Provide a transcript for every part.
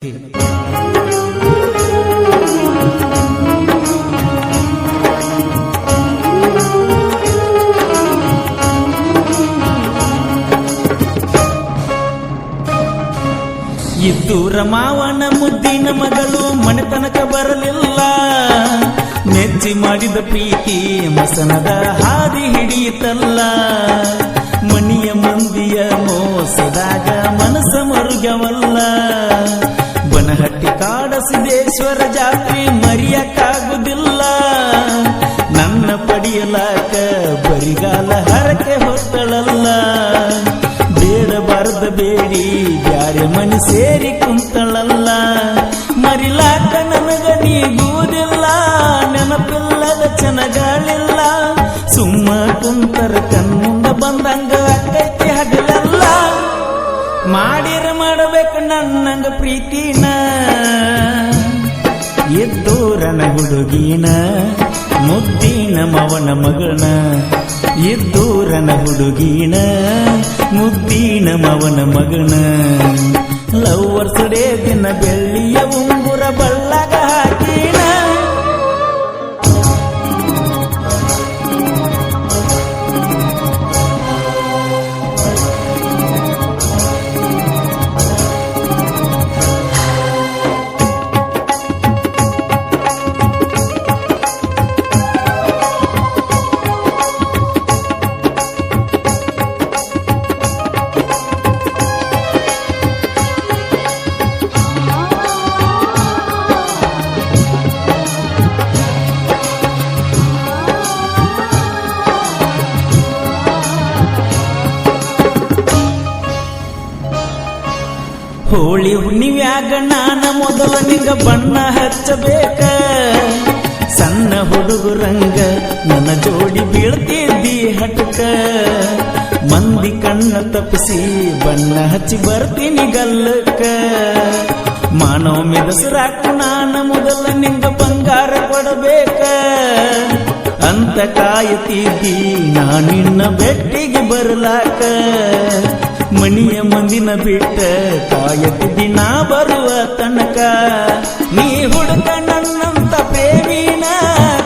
ಇದ್ದೂರ ಮಾವನ ಮುದ್ದಿನ ಮಗಳು ಮನೆತನಕ ಬರಲಿಲ್ಲ. ಮೆಚ್ಚಿ ಮಾಡಿದ ಪ್ರೀತಿ ಮಸನದ ಹಾದಿ ಹಿಡಿಯಿತಲ್ಲ. ಮಣಿಯ ಮಂದಿಯ ಮೋಸದಾಗ ಮನಸ್ಸ ಮರುಗವಲ್ಲ. ಬನಹಟ್ಟಿ ಕಾಡ ಸಿದ್ದೇಶ್ವರ ಜಾತ್ರೆ ಮರಿಯಕ್ಕಾಗುದಿಲ್ಲ. ನನ್ನ ಪಡಿಯಲಾಕ ಬರಿಗಾಲ ಹರಕೆ ಹೊತ್ತಳಲ್ಲ. ಬೇಡಬಾರದ ಬೇಡಿ ಬ್ಯಾರೆ ಮನಿ ಸೇರಿ ಕುಂತಳಲ್ಲ. ಮರಿಲಾಕ ನನಗ ನೀಗುವುದಿಲ್ಲ. ನೆನಪಿಲ್ಲದ ಚೆನಗಳಿಲ್ಲ. ಸುಮ್ಮ ಕುಂತರ ಕಣ್ಮುಂದ ಬಂದಂಗ ಅಕ್ಕೈತಿ ಹಗಲಲ್ಲ. ಮಾಡಿರ ಮಾಡಬೇಕು ನನ್ನಂಗ ಪ್ರೀತಿನ. ಎದ್ದೂರನ ಹುಡುಗಿನ ಮುದ್ದಿನ ಮವನ ಮಗನ. ಎದ್ದೂರನ ಹುಡುಗಿನ ಮುದ್ದಿನ ಮವನ ಮಗನ. ಲವ್ವರ್ಸ್ ಡೇ ದಿನ ಬೆಳ್ಳಿಯ ಉಂಗುರ ಬಳ್ಳಗ ಹಾಕಿನ. ಹೋಳಿ ಹುಣ್ಣಿವ್ಯಾಗ ನಾನ ಮೊದಲ ನಿಂಗ ಬಣ್ಣ ಹಚ್ಚಬೇಕ. ಸಣ್ಣ ಹುಡುಗರಂಗ ನನ್ನ ಜೋಡಿ ಬೀಳ್ತಿದ್ದಿ ಹಟಕ. ಮಂದಿ ಕಣ್ಣ ತಪ್ಪಿಸಿ ಬಣ್ಣ ಹಚ್ಚಿ ಬರ್ತೀನಿ ಗಲ್ಲಕ್ಕ. ಮಾನವ ಮೆದಸರಾಕು ನಾನ ಮೊದಲ ನಿಂಗ ಬಂಗಾರ ಕೊಡಬೇಕ ಅಂತ ಕಾಯುತ್ತಿದ್ದಿ ನಾನಿನ್ನ ಬೆಟ್ಟಿಗೆ ಬರಲಾಕ. ಮಣಿಯ ಮಂದಿನ ಬಿಟ್ಟ ಕಾಯತಿದ್ದಿ ನಾ ಬರುವ ತನಕ. ನೀ ಹುಡುಕ ನನ್ನಂತ ಪ್ರೇಮಿನ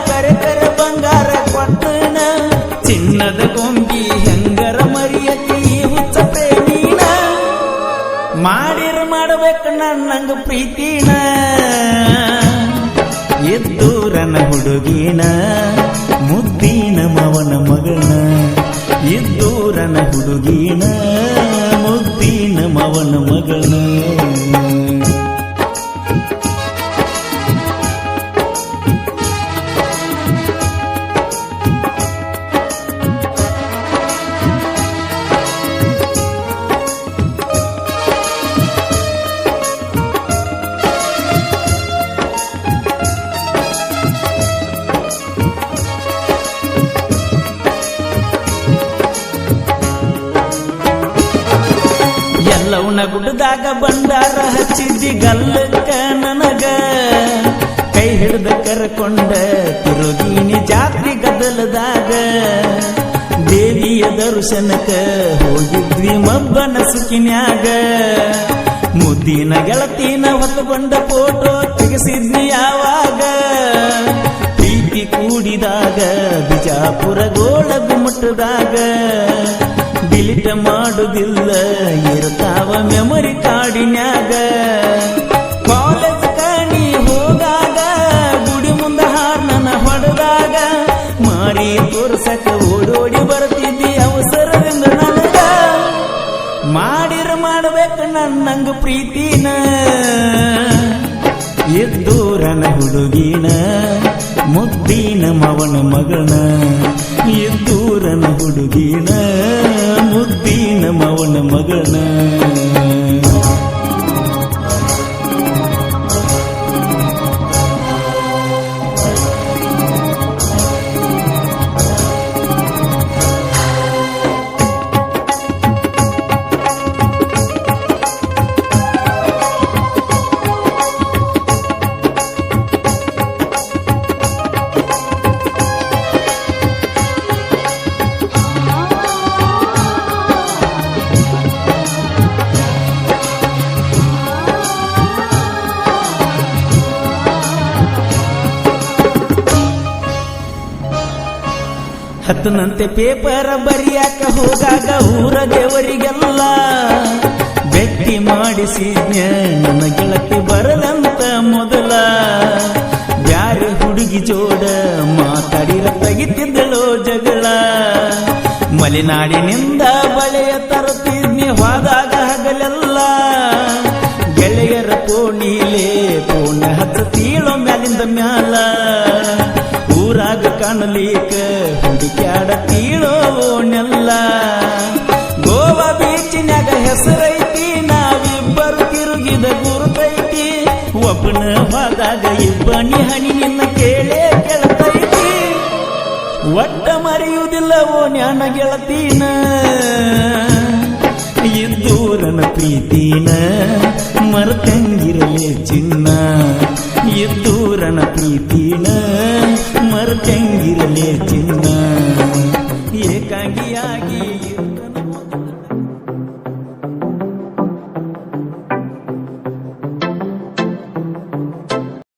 ಕರೆ ಕರೆ ಬಂಗಾರ ಕೊಟ್ಟನ. ಚಿನ್ನದ ಗೊಂಬಿ ಹೆಂಗರ ಮರಿಯತಿ ಹುಚ್ಚ ಪ್ರೇಮಿನ. ಮಾಡಿರ ಮಾಡಬೇಕು ನನ್ನಂಗ ಪ್ರೀತಿನ. ಎದ್ದೂರನ ಹುಡುಗಿನ ಮುದ್ದಿನ ಮವನ ಮಗನ. ಎದ್ದೂರನ ಹುಡುಗಿನ ಮುದ್ದಿನ ಮವನ ಮಗನ. ಎಲ್ಲವನ ಗುಡ್ಡದಾಗ ಬಂಡಾರ ಹಚ್ಚಿದ್ದಿ ಗಲ್ಲಕ್ಕ ನನಗ. ಕೈ ಹಿಡಿದ ಕರ್ಕೊಂಡ ತಿರುಗೀನಿ ಜಾತ್ರೆ ಗದ್ದಲದಾಗ. ದೇವಿಯ ದರ್ಶನಕ್ಕ ಹೋಗಿದ್ವಿ ಮಬ್ಬನ ಸುಖಿನ್ಯಾಗ. ಮುದ್ದಿನ ಗೆಳತಿನ ಹೊತ್ತುಕೊಂಡ ಫೋಟೋ ತೆಗೆಸಿದ್ನಿ ಯಾವಾಗ. ಪ್ರೀತಿ ಕೂಡಿದಾಗ ಬಿಜಾಪುರ ಗೋಳ ಗುಮ್ಮಟದಾಗ. ಡಿಲೀಟ್ ಮಾಡುದಿಲ್ಲ ಇರ್ತಾವ ಮೆಮೊರಿ ಕಾಡಿನ್ಯಾಗ. ಕಾಲೇಜ್ ಕಣಿ ಹೋದಾಗ ಗುಡಿ ಮುಂದ ಹಾರ್ನನ ಹೊಡೆದಾಗ. ಮಾರಿ ತೋರ್ಸಕ ಓಡೋಡಿ ಬರ್ತಿದ್ದಿ ಅವಸರದಿಂದ ನನಗ. ಮಾಡಿರ ಮಾಡಬೇಕು ನನ್ನಂಗ ಪ್ರೀತಿನ. ಎದ್ದೂರನ ಹುಡುಗಿನ ಮುದ್ದಿನ ಮವನ ಮಗನ. ಎದ್ದೂರನ ಹುಡುಗಿನ ಮುದ್ದಿನ ಮವನ ಮಗನ. ಹತ್ತನಂತೆ ಪೇಪರ್ ಬರಿಯಾಕ ಹೋಗಾಗ ಊರ ದೇವರಿಗೆಲ್ಲ ಭೇಟಿ ಮಾಡಿಸಿದ್ನ ನನ್ನ ಗೆಳತಿ ಬರಲಂತ ಮೊದಲ ಬ್ಯಾರೆ ಹುಡುಗಿ ಜೋಡ ಮಾತಾಡಿರ ತೆಗಿತಿದ್ದಳೋ ಜಗಳ ಮಲೆನಾಡಿನಿಂದ ಬಳೆಯ ತರುತ್ತಿದ್ನಿ ಹೋದಾಗ ಹಗಲೆಲ್ಲ ಗೆಳೆಯರ ಕೋಣಿಲೆ ಕೋಣ ಹತ್ತತೀಳೋ ಮ್ಯಾಲಿಂದ ಮ್ಯಾಲ ಊರಾಗ ಕಾಣಲಿಕ ಹುಡುಕ್ಯಾಡ ತೀಳೋನೆಲ್ಲ ಗೋವಾ ಬೀಚಿನ್ಯಾಗ ಹೆಸರೈತಿ ನಾವಿಬ್ಬರು ತಿರುಗಿದ ಗುರುತೈತಿ ಒಬ್ಬನ ಹೋದಾಗ ಇಬ್ಬನಿ ಹನಿ ನಿನ್ನ ಕೇಳೇ ಕೇಳ್ತೈತಿ ಒಟ್ಟ ಮರೆಯುವುದಿಲ್ಲವೋ ಜ್ಞಾನ ಗೆಳತೀನ ಇದ್ದೂರನ ಪ್ರೀತಿನ ಮರ್ತಂಗಿರಲೇ ಚಿನ್ನ ಇದ್ದೂರನ ಪ್ರೀತಿನ ಮರ್ತಂಗಿರಲೇ ಚಿನ್ನ ಏಕಾಂಗಿಯಾಗಿ